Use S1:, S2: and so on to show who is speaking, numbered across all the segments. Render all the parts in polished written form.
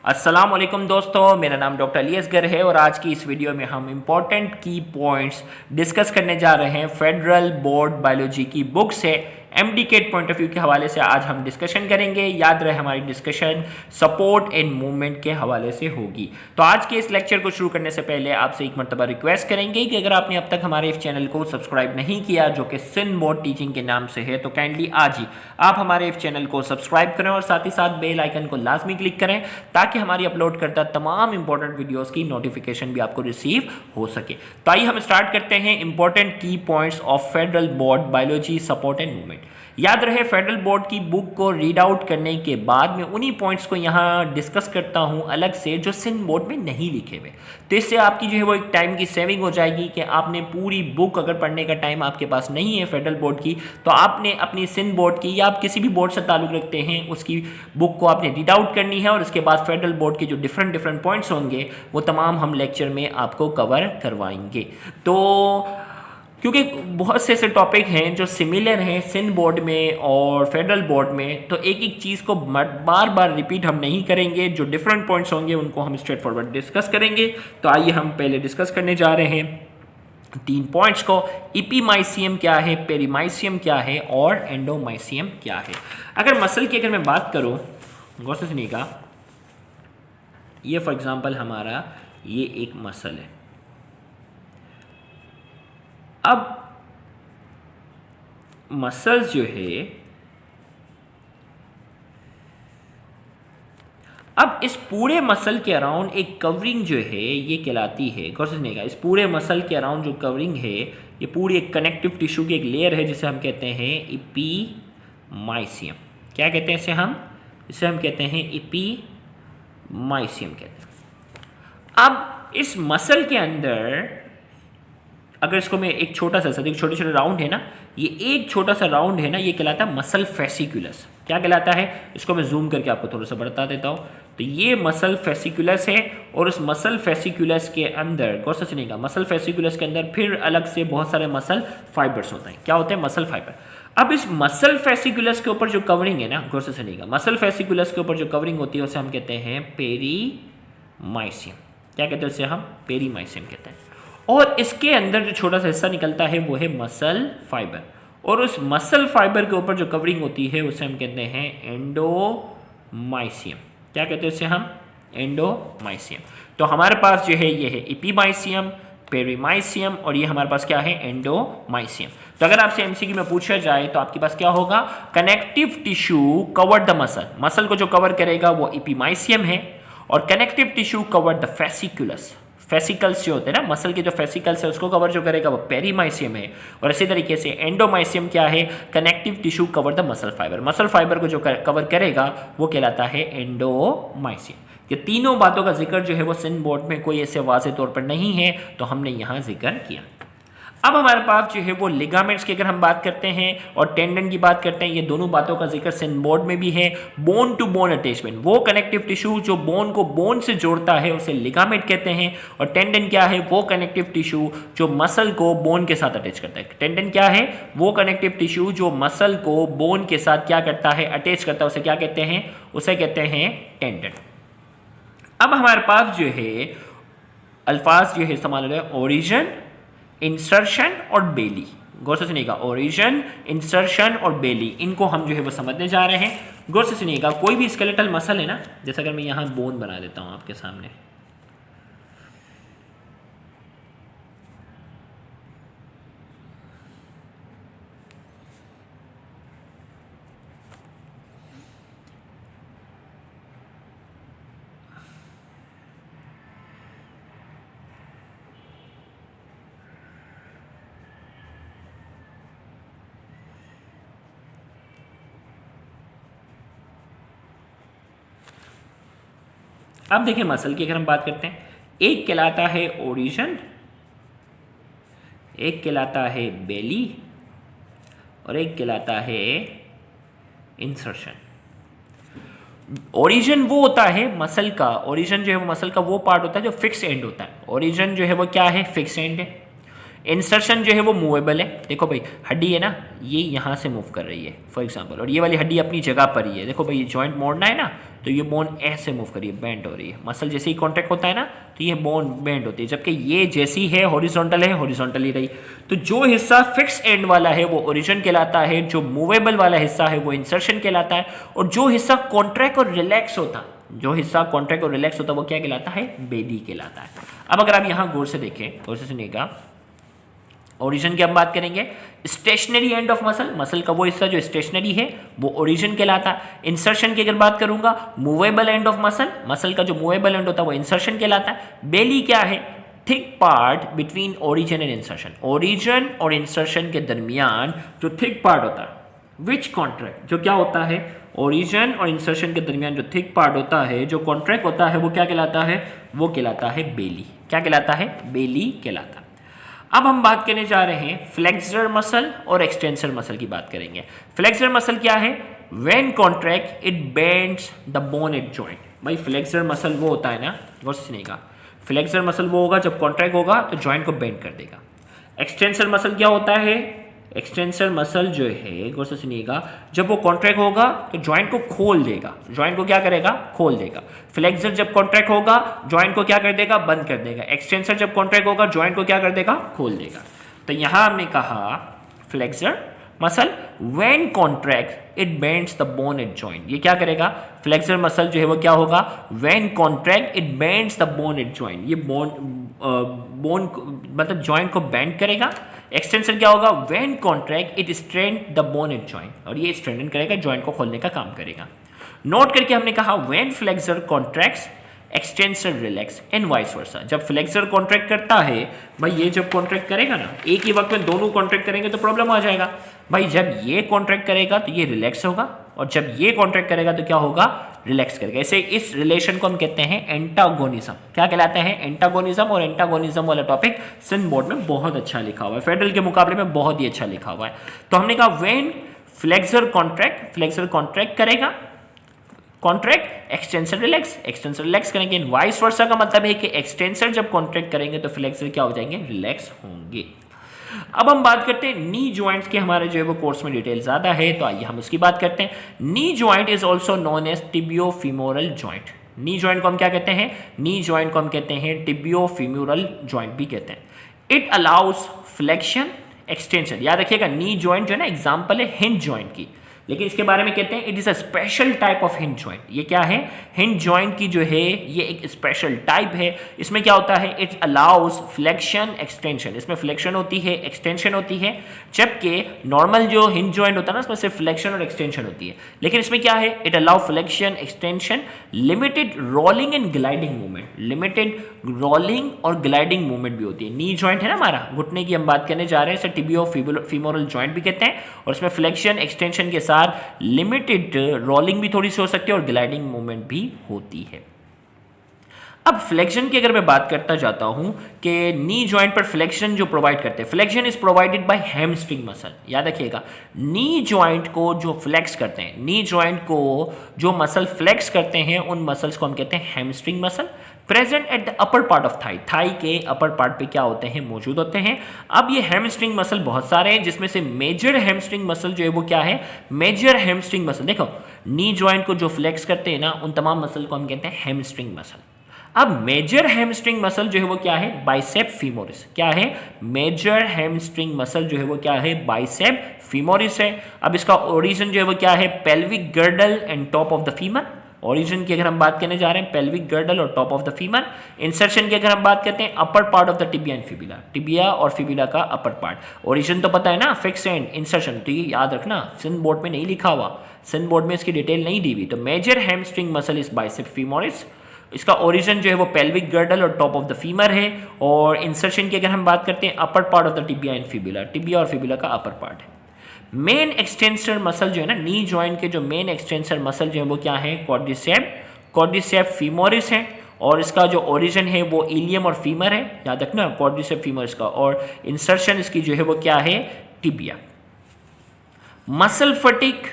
S1: अस्सलाम वालेकुम दोस्तों, मेरा नाम डॉक्टर अली असगर है और आज की इस वीडियो में हम इम्पोर्टेंट की पॉइंट्स डिस्कस करने जा रहे हैं। फेडरल बोर्ड बायोलॉजी की बुक से एमडीकेट पॉइंट ऑफ व्यू के हवाले से आज हम डिस्कशन करेंगे। याद रहे हमारी डिस्कशन सपोर्ट एंड मूवमेंट के हवाले से होगी। तो आज के इस लेक्चर को शुरू करने से पहले आपसे एक मरतबा रिक्वेस्ट करेंगे कि अगर आपने अब तक हमारे इस चैनल को सब्सक्राइब नहीं किया, जो कि सिंध बोर्ड टीचिंग के नाम से है, तो काइंडली आज ही आप हमारे इस चैनल को सब्सक्राइब करें और साथ ही साथ बेल आइकन को लाजमी क्लिक करें ताकि हमारी अपलोड करता तमाम इंपॉर्टेंट वीडियोस की नोटिफिकेशन भी आपको रिसीव हो सके। तो आइए हम स्टार्ट करते हैं इंपॉर्टेंट की points of federal board biology support and movement. याद रहे फेडरल बोर्ड की बुक को रीड आउट करने के बाद मैं उन्हीं पॉइंट्स को यहाँ डिस्कस करता हूँ अलग से जो सिंध बोर्ड में नहीं लिखे हुए। तो इससे आपकी जो है वो एक टाइम की सेविंग हो जाएगी कि आपने पूरी बुक अगर पढ़ने का टाइम आपके पास नहीं है फेडरल बोर्ड की, तो आपने अपनी सिंध बोर्ड की या आप किसी भी बोर्ड से ताल्लुक़ रखते हैं उसकी बुक को आपने रीड आउट करनी है और उसके बाद फेडरल बोर्ड के जो डिफरेंट पॉइंट्स होंगे वो तमाम हम लेक्चर में आपको कवर करवाएंगे। तो क्योंकि बहुत से ऐसे टॉपिक हैं जो सिमिलर हैं सिंध बोर्ड में और फेडरल बोर्ड में, तो एक एक चीज़ को बार बार रिपीट हम नहीं करेंगे। जो डिफरेंट पॉइंट्स होंगे उनको हम स्ट्रेट फॉरवर्ड डिस्कस करेंगे। तो आइए हम पहले डिस्कस करने जा रहे हैं 3 पॉइंट्स को। इपीमाइसियम क्या है, पेरीमाइसियम क्या है और एंडोमाइसियम क्या है। अगर मसल की अगर मैं बात करूँ, गौर से सुनिएगा, ये फॉर एग्जांपल हमारा ये एक मसल है। अब मसल्स जो है, अब इस पूरे मसल के अराउंड एक कवरिंग जो है ये कहलाती है, गौर से सुनिएगा, इस पूरे मसल के अराउंड जो कवरिंग है ये पूरी एक कनेक्टिव टिश्यू की एक लेयर है जिसे हम कहते हैं इपीमाइसियम। क्या कहते हैं इसे हम कहते हैं इपीमाइसियम कहते हैं। अब इस मसल के अंदर अगर इसको मैं एक छोटा सा छोटे छोटे राउंड है ना, ये एक छोटा सा राउंड है ना, ये कहलाता है मसल फेसिकुलस। क्या कहलाता है, इसको मैं जूम करके आपको थोड़ा सा बता देता हूँ। तो ये मसल फेसिकुलस है और उस मसल फेसिकुलस के अंदर, गौर से सुनिएगा, मसल फेसिकुलस के अंदर फिर अलग से बहुत सारे मसल फाइबर्स होते हैं। क्या होते हैं, मसल फाइबर। अब इस मसल फेसिकुलस के ऊपर जो कवरिंग है ना, गौर से सुनिएगा, मसल फेसिकुलस के ऊपर जो कवरिंग होती है उसे हम कहते हैं पेरीमाइसियम। क्या कहते हैं उसे हम, पेरीमाइसियम कहते हैं। और इसके अंदर जो छोटा सा हिस्सा निकलता है वो है मसल फाइबर, और उस मसल फाइबर के ऊपर जो कवरिंग होती है उसे हम कहते हैं एंडोमाइसियम। क्या कहते हैं उसे हम, एंडोमाइसियम। तो हमारे पास जो है ये है इपीमाइसियम, पेरीमाइसियम और ये हमारे पास क्या है, एंडोमाइसियम। तो अगर आपसे एमसीक्यू में पूछा जाए तो आपके पास क्या होगा, connective tissue covered the muscle. Muscle को जो कवर करेगा वो इपीमाइसियम है और connective tissue covered the fasciculus. Fascicles जो होते हैं ना, मसल के जो फेसिकल्स है उसको कवर जो करेगा वो पेरीमाइसियम है। और इसी तरीके से एंडोमाइसियम क्या है, connective tissue cover the muscle fibre. Muscle fibre को जो कवर करेगा वो कहलाता है एंडोमाइसियम। ये तीनों बातों का जिक्र जो है वो सिंध बोर्ड में कोई ऐसे वाज़ेह तौर पर नहीं है, तो हमने यहाँ जिक्र किया। अब हमारे पास जो है वो लिगामेंट्स की अगर हम बात करते हैं और टेंडन की बात करते हैं, ये दोनों बातों का जिक्र सिंध बोर्ड में भी है। बोन टू बोन अटैचमेंट, वो कनेक्टिव टिश्यू जो बोन को बोन से जोड़ता है उसे लिगामेंट कहते हैं। और टेंडन क्या है, वो कनेक्टिव टिश्यू जो मसल को बोन के साथ अटैच करता है। टेंडन क्या है, वो कनेक्टिव टिश्यू जो मसल को बोन के साथ क्या करता है, अटैच करता है, उसे क्या कहते हैं, उसे कहते हैं टेंडन। अब हमारे पास जो है अल्फाज जो है इस्तेमाल हो रहे हैं, ओरिजिन, इंसर्शन और बेली। गौर से सुनिएगा, ओरिजिन, इंसर्शन और बेली, इनको हम जो है वो समझने जा रहे हैं। गौर से सुनिएगा, कोई भी स्केलेटल मसल है ना, जैसे अगर मैं यहाँ बोन बना देता हूँ आपके सामने, अब देखिए मसल की अगर हम बात करते हैं, एक कहलाता है ओरिजिन, एक कहलाता है बेली और एक कहलाता है इंसर्शन। ओरिजिन वो होता है मसल का, ओरिजिन जो है वो मसल का वो पार्ट होता है जो फिक्स एंड होता है। ओरिजिन जो है वो क्या है, फिक्स एंड है। इंसर्शन जो है वो मूवेबल है। देखो भाई हड्डी है ना, ये यहाँ से मूव कर रही है फॉर एग्जांपल, और ये वाली हड्डी अपनी जगह पर ही है। देखो भाई ये जॉइंट मोड़ना है ना, तो ये बोन ऐसे मूव कर रही है, बेंड हो रही है। मसल जैसे ही कॉन्ट्रैक्ट होता है ना, तो ये बोन बेंड होती है, जबकि ये जैसी है हॉरिजॉन्टल है, हॉरिजॉन्टल ही रही। तो जो हिस्सा फिक्स एंड वाला है वो ओरिजिन कहलाता है, जो मूवेबल वाला हिस्सा है वो इंसर्शन कहलाता है, और जो हिस्सा कॉन्ट्रैक्ट और रिलैक्स होता है, जो हिस्सा कॉन्ट्रैक्ट और रिलैक्स होता है वो क्या कहलाता है, बेली कहलाता है। अब अगर आप यहाँ गौर से देखें, गौर से सुनिएगा, ओरिजिन की हम बात करेंगे। Stationary end of muscle, muscle का वो हिस्सा जो स्टेशनरी है वो ओरिजिन कहलाता है। इंसर्शन की अगर बात करूंगा, movable and of muscle, muscle का जो मूवेबल एंड होता है वो इंसर्शन कहलाता है। बेली क्या है, thick part between origin and insertion, origin और इंसर्शन के दरमियान जो थिक पार्ट होता है, विच कॉन्ट्रैक्ट, जो क्या होता है, ओरिजिन और इंसर्शन के दरमियान जो थिक पार्ट होता है, जो कॉन्ट्रैक्ट होता है, वो क्या कहलाता है, वो कहलाता है बेली। क्या कहलाता है, बेली कहलाता है। अब हम बात करने जा रहे हैं फ्लेक्सर मसल और एक्सटेंसर मसल की बात करेंगे। फ्लेक्सर मसल क्या है, when contract it bends the bone at joint. भाई फ्लेक्सर मसल वो होता है ना, गौर से सुनिएगा, फ्लेक्सर मसल वो होगा जब कॉन्ट्रैक्ट होगा तो जॉइंट को बेंड कर देगा। एक्सटेंसर मसल क्या होता है, एक्सटेंसर मसल जो है, गौर से सुनिएगा, जब वो कॉन्ट्रैक्ट होगा तो जॉइंट को खोल देगा, जॉइंट को क्या करेगा, खोल देगा। फ्लेक्सर जब कॉन्ट्रैक्ट होगा जॉइंट को क्या कर देगा, बंद कर देगा। एक्सटेंसर जब कॉन्ट्रैक्ट होगा जॉइंट को क्या कर देगा, खोल देगा। तो यहां हमने कहा flexor muscle when contract it bends the bone at joint, ये क्या करेगा, फ्लेक्सर मसल जो है वो क्या होगा, when contract it bends the bone at joint, ये बोन मतलब जॉइंट को बेंड करेगा। एक्सटेंशन क्या होगा, when contract it strain the bone at joint, और ये स्ट्रेन करेगा, जॉइंट को खोलने का काम करेगा। नोट करके हमने कहा when flexor contracts extensor relax and vice versa. जब फ्लेक्सर कॉन्ट्रैक्ट करता है, भाई ये जब कॉन्ट्रैक्ट करेगा ना, एक ही वक्त में दोनों कॉन्ट्रैक्ट करेंगे तो प्रॉब्लम आ जाएगा। भाई जब ये कॉन्ट्रैक्ट करेगा तो ये रिलैक्स होगा, और जब ये कॉन्ट्रैक्ट करेगा तो क्या होगा, रिलैक्स करेगा। ऐसे इस रिलेशन को हम कहते हैं एंटागोनिज्म। क्या कहलाते हैं, एंटागोनिज्म। और एंटागोनिज्म वाला टॉपिक सिंध बोर्ड में बहुत अच्छा लिखा हुआ है, फेडरल के मुकाबले में बहुत ही अच्छा लिखा हुआ है। तो हमने कहा when flexor contract, flexor contract करेगा, contract extensor relax, extensor relax करेंगे। वाइस वर्सा का मतलब है कि एक्सटेंसर जब कॉन्ट्रैक्ट करेंगे तो फ्लेक्सर क्या हो जाएंगे, रिलैक्स होंगे। अब हम बात करते हैं नी जॉइंट्स के, हमारे जो है वो कोर्स में डिटेल ज्यादा है तो आइए हम उसकी बात करते हैं। Knee joint is also known as tibiofemoral joint. Knee joint को हम क्या कहते हैं, नी जॉइंट को हम कहते हैं टिबियोफीमोरल जॉइंट भी कहते हैं। It allow us flexion extension. याद रखिएगा नी जॉइंट जो है ना एग्जाम्पल है हिंज जॉइंट की, लेकिन इसके बारे में कहते हैं it is a special type of hinge joint. ये क्या है, हिंज जॉइंट की जो है ये एक स्पेशल टाइप है। इसमें क्या होता है, इट अलाउस फ्लेक्शन एक्सटेंशन, इसमें फ्लेक्शन होती है, एक्सटेंशन होती है। जबकि नॉर्मल जो हिंज जॉइंट होता है ना उसमें सिर्फ फ्लेक्शन और एक्सटेंशन होती है, लेकिन इसमें क्या है, it allow flexion extension, limited rolling and gliding movement, limited rolling और ग्लाइडिंग मूवमेंट भी होती है। नी जॉइंट है ना हमारा, घुटने की हम बात करने जा रहे हैं, इसे टिबियोफीमोरल जॉइंट भी कहते हैं, और इसमें फ्लेक्शन एक्सटेंशन के साथ लिमिटेड रोलिंग भी थोड़ी सी हो सकती है और ग्लाइडिंग मूवमेंट भी होती है। अब फ्लेक्शन की अगर मैं बात करता जाता हूं कि नी जॉइंट पर फ्लेक्शन जो प्रोवाइड करते हैं, flexion is provided by hamstring muscle. याद रखिएगा नी जॉइंट को जो फ्लेक्स करते हैं, नी जॉइंट को जो मसल फ्लेक्स करते हैं उन मसल्स को हम कहते हैं hamstring muscle. Present at the upper part of thigh, thigh के अपर पार्ट पे क्या होते हैं, मौजूद होते हैं। अब ये हैमस्ट्रिंग मसल बहुत सारे हैं, जिसमें से मेजर हैमस्ट्रिंग मसल जो है वो क्या है, मेजर हैमस्ट्रिंग मसल। देखो नी जॉइंट को जो फ्लेक्स करते हैं ना उन तमाम मसल को हम कहते हैं हैमस्ट्रिंग मसल। अब मेजर हैमस्ट्रिंग मसल जो है वो क्या है, बाइसेप फीमोरिस। क्या है, मेजर हैमस्ट्रिंग मसल जो है वो क्या है, बाइसेप फीमोरिस है। अब इसका ओरिजिन जो है वो क्या है, pelvic girdle and top of the femur. Origin की अगर हम बात करने जा रहे हैं, पेल्विक गर्डल और top of the femur. Insertion की अगर हम बात करते हैं, upper part of the tibia and fibula, tibia और फिबुला का अपर पार्ट। ओरिजिन तो पता है ना, फिक्स एंड इंसर्शन, तो ये याद रखना, सिंध बोर्ड में नहीं लिखा हुआ, सिंध बोर्ड में इसकी डिटेल नहीं दी हुई। तो major hamstring muscle is bicep femoris, इसका ओरिजिन जो है वो पेल्विक गर्डल और टॉप ऑफ द फीमर है। और इंसर्शन की अगर हम बात करते हैं, upper part of the tibia and fibula, tibia और फिबुला का अपर पार्ट है। मेन एक्सटेंसर मसल जो है ना, नी जॉइंट के जो मेन एक्सटेंसर मसल जो है वो क्या है, क्वाड्रिसेप फीमोरिस है। और इसका जो ओरिजिन है वो इलियम और फीमर है, याद रखना क्वाड्रिसेप फीमोरिस का। और इंसर्शन इसकी जो है वो क्या है, टिबिया। मसल फटिक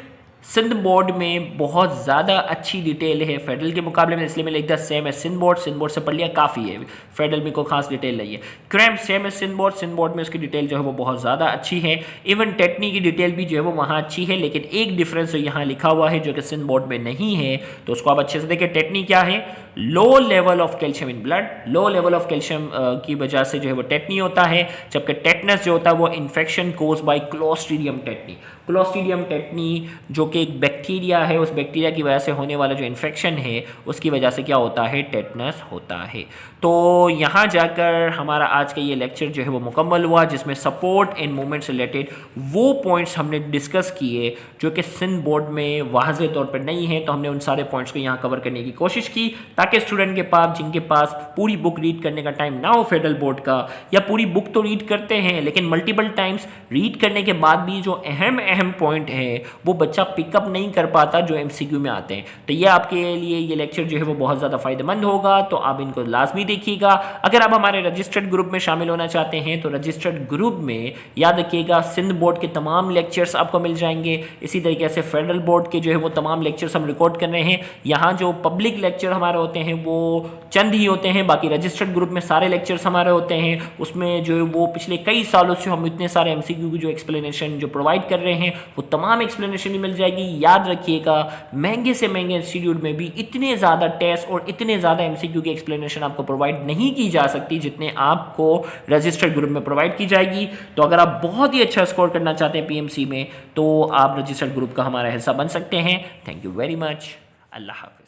S1: सिंध बोर्ड में बहुत ज़्यादा अच्छी डिटेल है फेडरल के मुकाबले में, इसलिए मैं लिख दिया सेम है सिंध बोर्ड से पढ़ लिया काफ़ी है, फेडरल में कोई खास डिटेल नहीं है। क्रैम सेम है सिंध बोर्ड में उसकी डिटेल जो है वो बहुत ज़्यादा अच्छी है। इवन टेटनी की डिटेल भी जो है वो वहाँ अच्छी है, लेकिन एक डिफरेंस जो यहाँ लिखा हुआ है जो कि सिंध बोर्ड में नहीं है, तो उसको आप अच्छे से देखिए। टेटनी क्या है? Low level of calcium in blood, low level of calcium की वजह से जो है वो टेटनी होता है, जबकि टेटनस जो होता है वो infection cause by Clostridium tetani. Clostridium tetani जो कि एक बैक्टीरिया है, उस बैक्टीरिया की वजह से होने वाला जो इन्फेक्शन है उसकी वजह से क्या होता है? टेटनस होता है। तो यहाँ जाकर हमारा आज का ये लेक्चर जो है वो मुकम्मल हुआ, जिसमें सपोर्ट एंड मूवमेंट से रिलेटेड वो पॉइंट्स हमने डिस्कस किए जो कि सिंध बोर्ड में वाज़े तौर पर नहीं है, तो हमने उन सारे पॉइंट्स को यहाँ कवर करने की कोशिश की ताकि स्टूडेंट के पास, जिनके पास पूरी बुक रीड करने का टाइम ना हो फेडरल बोर्ड का, या पूरी बुक तो रीड करते हैं लेकिन मल्टीपल टाइम्स रीड करने के बाद भी जो अहम पॉइंट है वो बच्चा पिकअप नहीं कर पाता जो एमसीक्यू में आते हैं। तो ये आपके लिए ये लेक्चर जो है वो बहुत ज़्यादा फ़ायदेमंद होगा, तो आप इनको लाजमी देखिएगा। अगर आप हमारे रजिस्टर्ड ग्रुप में शामिल होना चाहते हैं तो रजिस्टर्ड ग्रुप में याद रखिएगा सिंध बोर्ड के तमाम लेक्चर्स आपको मिल जाएंगे। इसी तरीके से फेडरल बोर्ड के जो है वो तमाम लेक्चर्स हम रिकॉर्ड कर रहे हैं। यहाँ जो पब्लिक लेक्चर हमारे होते हैं वो चंद ही होते हैं, बाकी रजिस्टर्ड ग्रुप में सारे लेक्चर्स हमारे होते हैं। उसमें जो है वो पिछले कई सालों से हम इतने सारे एमसीक्यू की जो एक्सप्लेनेशन जो प्रोवाइड कर रहे हैं वो तमाम एक्सप्लेनेशन ही मिल जाएगी। याद रखिएगा महंगे से महंगे इंस्टीट्यूट में भी इतने ज़्यादा टेस्ट और इतने ज़्यादा एमसीक्यू की एक्सप्लेनेशन आपको प्रोवाइड नहीं की जा सकती जितने आपको रजिस्टर्ड ग्रुप में प्रोवाइड की जाएगी। तो अगर आप बहुत ही अच्छा स्कोर करना चाहते हैं पीएमसी में तो आप रजिस्टर्ड ग्रुप का हमारा हिस्सा बन सकते हैं। Thank you very much. अल्लाह हाफ़िज़।